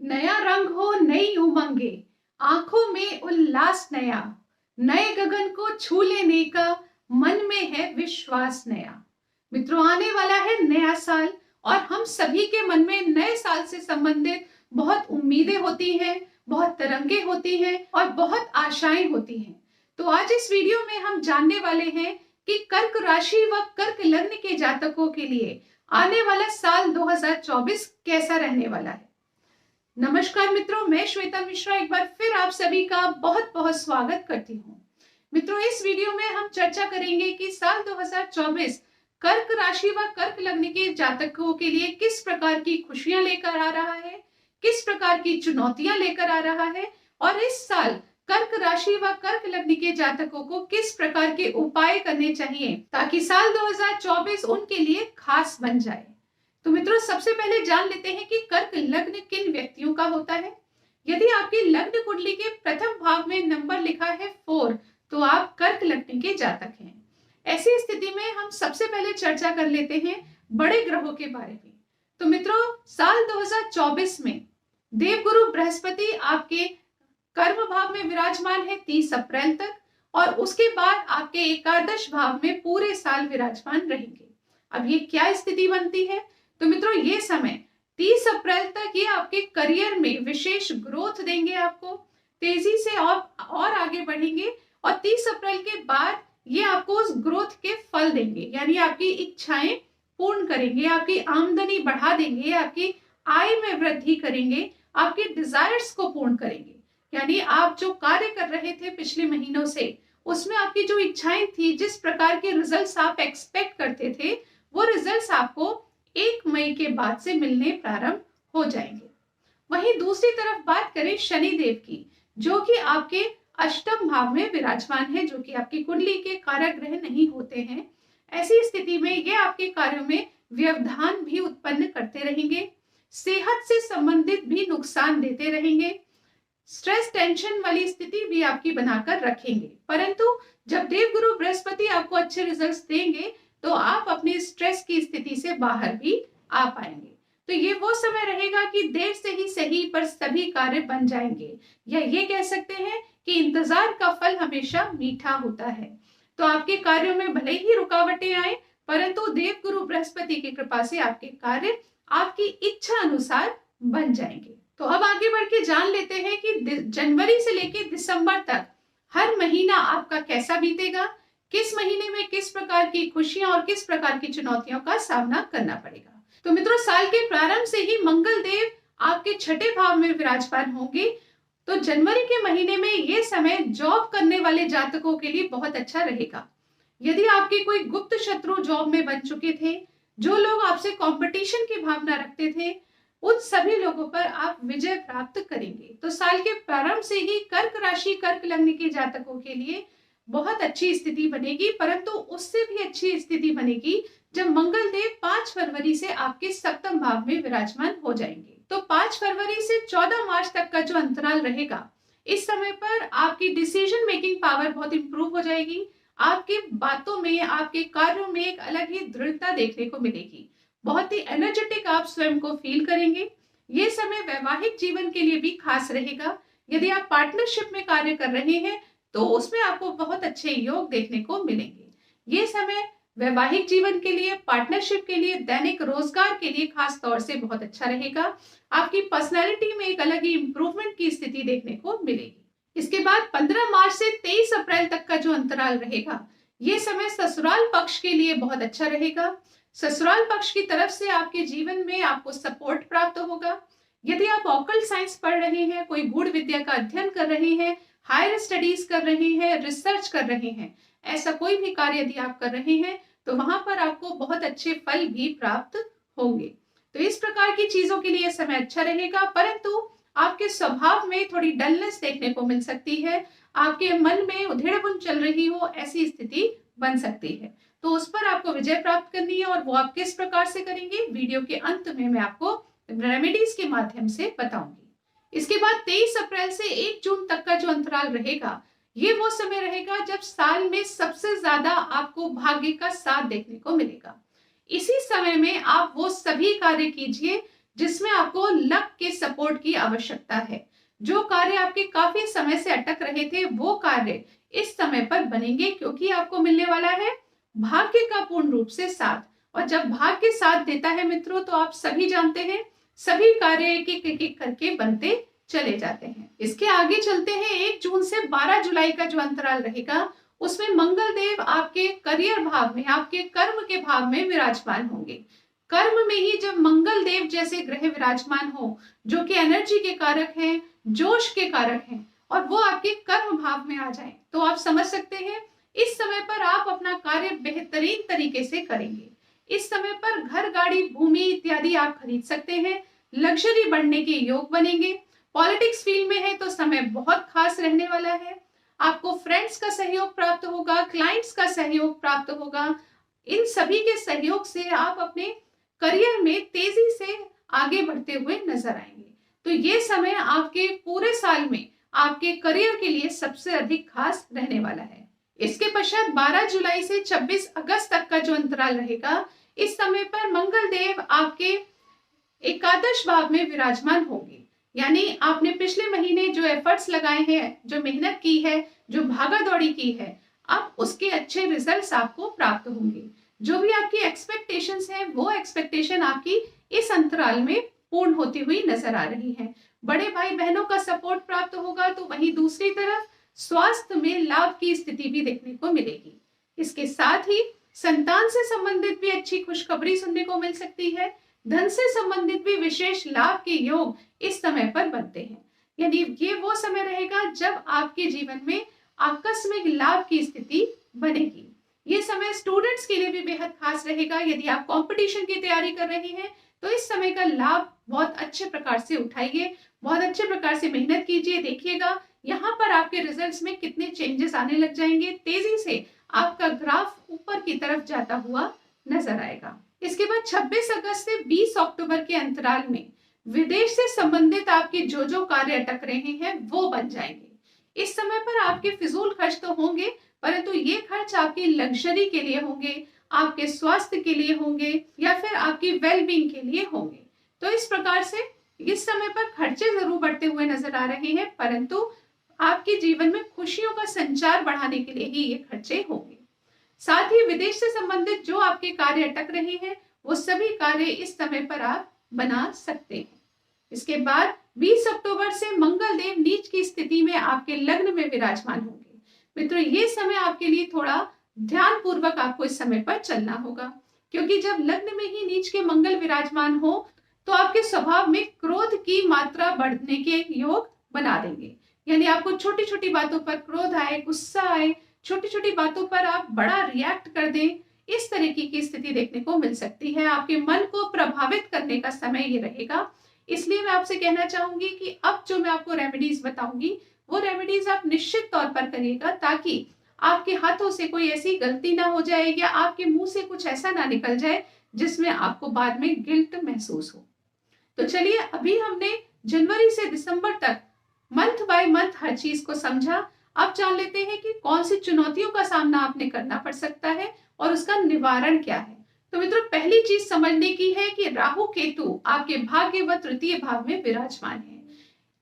नया रंग हो नई उमंगे, आंखों में उल्लास नया, नए गगन को छू लेने का मन में है विश्वास नया। मित्रों, आने वाला है नया साल और हम सभी के मन में नए साल से संबंधित बहुत उम्मीदें होती हैं, बहुत तरंगे होती हैं और बहुत आशाएं होती हैं। तो आज इस वीडियो में हम जानने वाले हैं कि कर्क राशि व कर्क लग्न के जातकों के लिए आने वाला साल 2024 कैसा रहने वाला है। नमस्कार मित्रों, मैं श्वेता मिश्रा एक बार फिर आप सभी का बहुत बहुत स्वागत करती हूँ। मित्रों, इस वीडियो में हम चर्चा करेंगे कि साल 2024 कर्क राशि व कर्क लग्न के जातकों के लिए किस प्रकार की खुशियां लेकर आ रहा है, किस प्रकार की चुनौतियां लेकर आ रहा है और इस साल कर्क राशि व कर्क लग्न के जातकों को किस प्रकार के उपाय करने चाहिए ताकि साल 2024 उनके लिए खास बन जाए। तो मित्रों, सबसे पहले जान लेते हैं कि कर्क लग्न किन व्यक्तियों का होता है। यदि आपकी लग्न कुंडली के प्रथम भाव में नंबर लिखा है 4, तो आप कर्क लग्न के जातक हैं। ऐसी स्थिति में हम सबसे पहले चर्चा कर लेते हैं बड़े ग्रहों के बारे में। तो मित्रों, साल 2024 में देवगुरु बृहस्पति आपके कर्म भाव में विराजमान है 30 अप्रैल तक और उसके बाद आपके एकादश भाव में पूरे साल विराजमान रहेंगे। अब ये क्या स्थिति बनती है? तो मित्रों, ये समय 30 अप्रैल तक ये आपके करियर में विशेष ग्रोथ देंगे, आपको तेजी से और आगे बढ़ेंगे और 30 अप्रैल के बाद ये आपको उस ग्रोथ के फल देंगे, यानी आपकी इच्छाएं पूर्ण करेंगे, आपकी आमदनी बढ़ा देंगे, आपकी आय में वृद्धि करेंगे, आपके डिजायर्स को पूर्ण करेंगे। यानी आप जो कार्य कर रहे थे पिछले महीनों से, उसमें आपकी जो इच्छाएं थी, जिस प्रकार के रिजल्ट्स आप एक्सपेक्ट करते थे, वो रिजल्ट्स आपको 1 मई के बाद से मिलने प्रारंभ हो जाएंगे। वहीं दूसरी तरफ बात करें शनि देव की, जो कि आपके अष्टम भाव में विराजमान है, जो कि आपकी कुंडली के कारक ग्रह नहीं होते हैं। ऐसी स्थिति में ये आपके कार्यों में व्यवधान भी उत्पन्न करते रहेंगे, सेहत से संबंधित भी नुकसान देते रहेंगे, स्ट्रेस टेंशन वाली स्थिति भी आपकी बनाकर रखेंगे। परंतु जब देवगुरु बृहस्पति आपको अच्छे रिजल्ट्स देंगे तो आप अपनी स्ट्रेस की स्थिति से बाहर भी आ पाएंगे। तो ये वो समय रहेगा कि देर से ही सही पर सभी कार्य बन जाएंगे, या ये कह सकते हैं कि इंतजार का फल हमेशा मीठा होता है। तो आपके कार्यों में भले ही रुकावटें आए, परंतु देवगुरु बृहस्पति की कृपा से आपके कार्य आपकी इच्छा अनुसार बन जाएंगे। तो अब आगे बढ़ के जान लेते हैं कि जनवरी से लेकर दिसंबर तक हर महीना आपका कैसा बीतेगा, किस महीने में किस प्रकार की खुशियां और किस प्रकार की चुनौतियों का सामना करना पड़ेगा। तो मित्रों, साल के प्रारंभ से ही मंगल देव आपके छठे भाव में विराजमान होंगे। तो जनवरी के महीने में ये समय जॉब करने वाले जातकों के लिए बहुत अच्छा रहेगा। यदि आपके कोई गुप्त शत्रु जॉब में बन चुके थे, जो लोग आपसे कंपटीशन की भावना रखते थे, उन सभी लोगों पर आप विजय प्राप्त करेंगे। तो साल के प्रारंभ से ही कर्क राशि कर्क लग्न के जातकों के लिए बहुत अच्छी स्थिति बनेगी, परंतु उससे भी अच्छी स्थिति बनेगी जब मंगल देव 5 फरवरी से आपके सप्तम भाव में विराजमान हो जाएंगे। तो 5 फरवरी से 14 मार्च तक का जो अंतराल रहेगा, इस समय पर आपकी डिसीजन मेकिंग पावर बहुत इंप्रूव हो जाएगी। आपके बातों में, आपके कार्यों में एक अलग ही दृढ़ता देखने को मिलेगी। बहुत ही एनर्जेटिक आप स्वयं को फील करेंगे। ये समय वैवाहिक जीवन के लिए भी खास रहेगा। यदि आप पार्टनरशिप में कार्य कर रहे हैं तो उसमें आपको बहुत अच्छे योग देखने को मिलेंगे। ये समय वैवाहिक जीवन के लिए, पार्टनरशिप के लिए, दैनिक रोजगार के लिए खास तौर से बहुत अच्छा रहेगा। आपकी पर्सनैलिटी में एक अलग ही इंप्रूवमेंट की स्थिति देखने को मिलेगी। इसके बाद 15 मार्च से 23 अप्रैल तक का जो अंतराल रहेगा, ये समय ससुराल पक्ष के लिए बहुत अच्छा रहेगा। ससुराल पक्ष की तरफ से आपके जीवन में आपको सपोर्ट प्राप्त होगा। यदि आप ऑकल्ट साइंस पढ़ रहे हैं, कोई गूढ़ विद्या का अध्ययन कर रहे हैं, हायर स्टडीज कर रहे हैं, रिसर्च कर रहे हैं, ऐसा कोई भी कार्य यदि आप कर रहे हैं तो वहां पर आपको बहुत अच्छे फल भी प्राप्त होंगे। तो इस प्रकार की चीजों के लिए समय अच्छा रहेगा, परंतु आपके स्वभाव में थोड़ी डलनेस देखने को मिल सकती है। आपके मन में उधेड़बुन चल रही हो, ऐसी स्थिति बन सकती है। तो उस पर आपको विजय प्राप्त करनी है और वो आप किस प्रकार से करेंगे, वीडियो के अंत में मैं आपको रेमेडीज के माध्यम से बताऊंगी। इसके बाद 23 अप्रैल से 1 जून तक का जो अंतराल रहेगा, ये वो समय रहेगा जब साल में सबसे ज्यादा आपको भाग्य का साथ देखने को मिलेगा। इसी समय में आप वो सभी कार्य कीजिए जिसमें आपको लक के सपोर्ट की आवश्यकता है। जो कार्य आपके काफी समय से अटक रहे थे वो कार्य इस समय पर बनेंगे, क्योंकि आपको मिलने वाला है भाग्य का पूर्ण रूप से साथ। और जब भाग्य साथ देता है मित्रों, तो आप सभी जानते हैं सभी कार्य एक एक करके बनते चले जाते हैं। इसके आगे चलते हैं। 1 जून से 12 जुलाई का जो अंतराल रहेगा, उसमें मंगल देव आपके करियर भाव में, आपके कर्म के भाव में विराजमान होंगे। कर्म में ही जब मंगल देव जैसे ग्रह विराजमान हो, जो कि एनर्जी के कारक हैं, जोश के कारक हैं, और वो आपके कर्म भाव में आ जाए, तो आप समझ सकते हैं इस समय पर आप अपना कार्य बेहतरीन तरीके से करेंगे। इस समय पर घर, गाड़ी, भूमि इत्यादि आप खरीद सकते हैं। लग्जरी बढ़ने के योग बनेंगे। पॉलिटिक्स फील्ड में है तो समय बहुत खास रहने वाला है। आपको फ्रेंड्स का सहयोग प्राप्त होगा, क्लाइंट्स का सहयोग प्राप्त होगा। इन सभी के सहयोग से आप अपने करियर में तेजी से आगे बढ़ते हुए नजर आएंगे। तो ये समय आपके पूरे साल में आपके करियर के लिए सबसे अधिक खास रहने वाला है। इसके पश्चात 12 जुलाई से 26 अगस्त तक का जो अंतराल रहेगा, इस समय पर मंगल देव आपके एकादश भाव में विराजमान होंगे। यानी आपने पिछले महीने जो एफर्ट्स लगाए हैं, जो मेहनत की है, जो भागा दौड़ी की है, अब उसके अच्छे रिजल्ट्स आपको प्राप्त होंगे। जो भी आपकी एक्सपेक्टेशंस हैं, वो एक्सपेक्टेशन आपकी इस अंतराल में पूर्ण होती हुई नजर आ रही है। बड़े भाई बहनों का सपोर्ट प्राप्त होगा, तो वहीं दूसरी तरफ स्वास्थ्य में लाभ की स्थिति भी देखने को मिलेगी। इसके साथ ही संतान से संबंधित भी अच्छी खुशखबरी सुनने को मिल सकती है। धन से संबंधित भी विशेष लाभ के योग इस समय पर बनते हैं। यानी ये वो समय रहेगा जब आपके जीवन में आकस्मिक लाभ की स्थिति बनेगी। ये समय स्टूडेंट्स के लिए भी बेहद खास रहेगा। यदि आप कंपटीशन की तैयारी कर रहे हैं, तो इस समय का लाभ बहुत अच्छे प्रकार से उठाइए, बहुत अच्छे प्रकार से मेहनत कीजिए। देखिएगा यहाँ पर आपके रिजल्ट्स में कितने चेंजेस आने लग जाएंगे। तेजी से आपका ग्राफ ऊपर की तरफ जाता हुआ नजर आएगा। इसके बाद 26 अगस्त से 20 अक्टूबर के अंतराल में विदेश से संबंधित आपके जो कार्य अटक रहे हैं वो बन जाएंगे। इस समय पर आपके फिजूल खर्च तो होंगे, परंतु ये खर्च आपकी लग्जरी के लिए होंगे, आपके स्वास्थ्य के लिए होंगे, या फिर आपकी वेलबींग के लिए होंगे। तो इस प्रकार से इस समय पर खर्चे जरूर बढ़ते हुए नजर आ रहे हैं, परंतु आपके जीवन में खुशियों का संचार बढ़ाने के लिए ही ये खर्चे होंगे। साथ ही विदेश से संबंधित जो आपके कार्य अटक रहे हैं, वो सभी कार्य इस समय पर आप बना सकते हैं। इसके बाद 20 अक्टूबर से मंगल देव नीच की स्थिति में आपके लग्न में विराजमान होंगे। मित्रों, ये समय आपके लिए थोड़ा ध्यान पूर्वक आपको इस समय पर चलना होगा, क्योंकि जब लग्न में ही नीच के मंगल विराजमान हो, तो आपके स्वभाव में क्रोध की मात्रा बढ़ने के योग बना देंगे। यानी आपको छोटी छोटी बातों पर क्रोध आए, गुस्सा आए, छोटी छोटी बातों पर आप बड़ा रिएक्ट कर दें, इस तरीके की स्थिति देखने को मिल सकती है। आपके मन को प्रभावित करने का समय ये रहेगा। इसलिए मैं आपसे कहना चाहूंगी कि अब जो मैं आपको रेमेडीज बताऊंगी, वो रेमेडीज आप निश्चित तौर पर करिएगा, ताकि आपके हाथों से कोई ऐसी गलती ना हो जाए या आपके मुंह से कुछ ऐसा ना निकल जाए जिसमें आपको बाद में गिल्ट महसूस हो। तो चलिए, अभी हमने जनवरी से दिसंबर तक मंथ बाय मंथ हर चीज को समझा। अब जान लेते हैं कि कौन सी चुनौतियों का सामना आपने करना पड़ सकता है और उसका निवारण क्या है। तो मित्रों, पहली चीज समझने की है कि राहु केतु आपके भाग्य व तृतीय भाव में विराजमान है।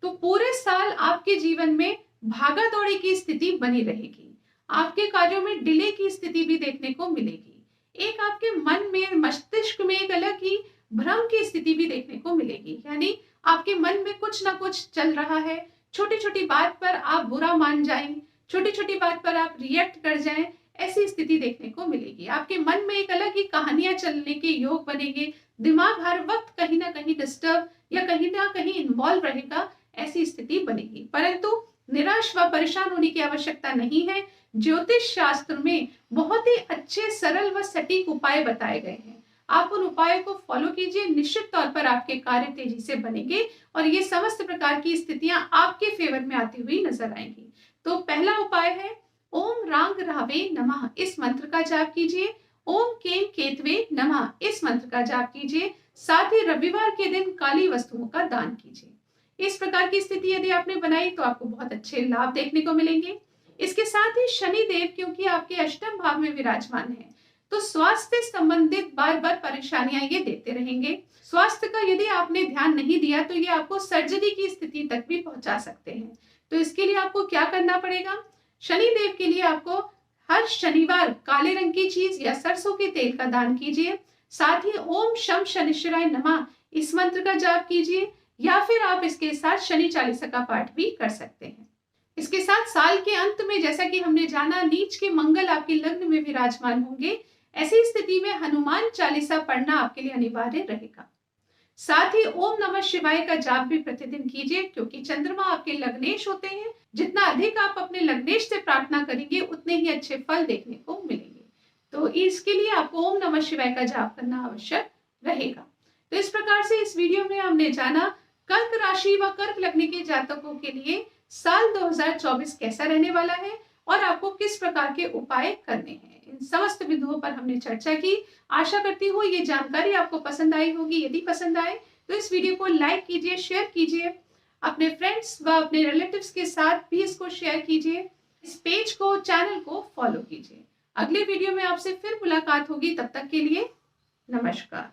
तो पूरे साल आपके जीवन में भागा दौड़ी की स्थिति बनी रहेगी। आपके कार्यों में डिले की स्थिति भी देखने को मिलेगी। एक आपके मन में, मस्तिष्क में एक अलग ही भ्रम की स्थिति भी देखने को मिलेगी। यानी आपके मन में कुछ ना कुछ चल रहा है, छोटी छोटी बात पर आप बुरा मान जाएं, छोटी छोटी बात पर आप रिएक्ट कर जाएं, ऐसी स्थिति देखने को मिलेगी। आपके मन में एक अलग ही कहानियां चलने के योग बनेंगे। दिमाग हर वक्त कहीं ना कहीं डिस्टर्ब या कहीं ना कहीं इन्वॉल्व रहेगा, ऐसी स्थिति बनेगी। परंतु निराश व परेशान होने की आवश्यकता नहीं है। ज्योतिष शास्त्र में बहुत ही अच्छे, सरल व सटीक उपाय बताए गए हैं। आप उन उपायों को फॉलो कीजिए, निश्चित तौर पर आपके कार्य तेजी से बनेंगे और ये समस्त प्रकार की स्थितियां आपके फेवर में आती हुई नजर आएंगी। तो पहला उपाय है ओम रांग रावे नमः, इस मंत्र का जाप कीजिए। ओम केम केतवे नमः, इस मंत्र का जाप कीजिए। साथ ही रविवार के दिन काली वस्तुओं का दान कीजिए। इस प्रकार की स्थिति यदि आपने बनाई तो आपको बहुत अच्छे लाभ देखने को मिलेंगे। इसके साथ ही शनि देव, क्योंकि आपके अष्टम भाव में विराजमान है, तो स्वास्थ्य संबंधित बार बार परेशानियां ये देते रहेंगे। स्वास्थ्य का यदि आपने ध्यान नहीं दिया तो ये आपको सर्जरी की स्थिति तक भी पहुंचा सकते हैं। तो इसके लिए आपको क्या करना पड़ेगा? शनि देव के लिए आपको हर शनिवार काले रंग की चीज या सरसों के तेल का दान कीजिए। साथ ही ओम शम शनिश्चराय नमः इस मंत्र का जाप कीजिए, या फिर आप इसके साथ शनि चालीसा का पाठ भी कर सकते हैं। इसके साथ साल के अंत में, जैसा कि हमने जाना, नीच के मंगल आपके लग्न में विराजमान होंगे। ऐसी स्थिति में हनुमान चालीसा पढ़ना आपके लिए अनिवार्य रहेगा। साथ ही ओम नमः शिवाय का जाप भी प्रतिदिन कीजिए, क्योंकि चंद्रमा आपके लग्नेश होते हैं। जितना अधिक आप अपने लग्नेश से प्रार्थना करेंगे उतने ही अच्छे फल देखने को मिलेंगे। तो इसके लिए आपको ओम नमः शिवाय का जाप करना आवश्यक रहेगा। तो इस प्रकार से इस वीडियो में हमने जाना कर्क राशि व कर्क लग्न के जातकों के लिए साल 2024 कैसा रहने वाला है और आपको किस प्रकार के उपाय करने हैं। इन समस्त बिंदुओं पर हमने चर्चा की। आशा करती हूँ ये जानकारी आपको पसंद आई होगी। यदि पसंद आए तो इस वीडियो को लाइक कीजिए, शेयर कीजिए, अपने फ्रेंड्स व अपने रिलेटिव्स के साथ भी इसको शेयर कीजिए। इस पेज को, चैनल को फॉलो कीजिए। अगले वीडियो में आपसे फिर मुलाकात होगी। तब तक के लिए नमस्कार।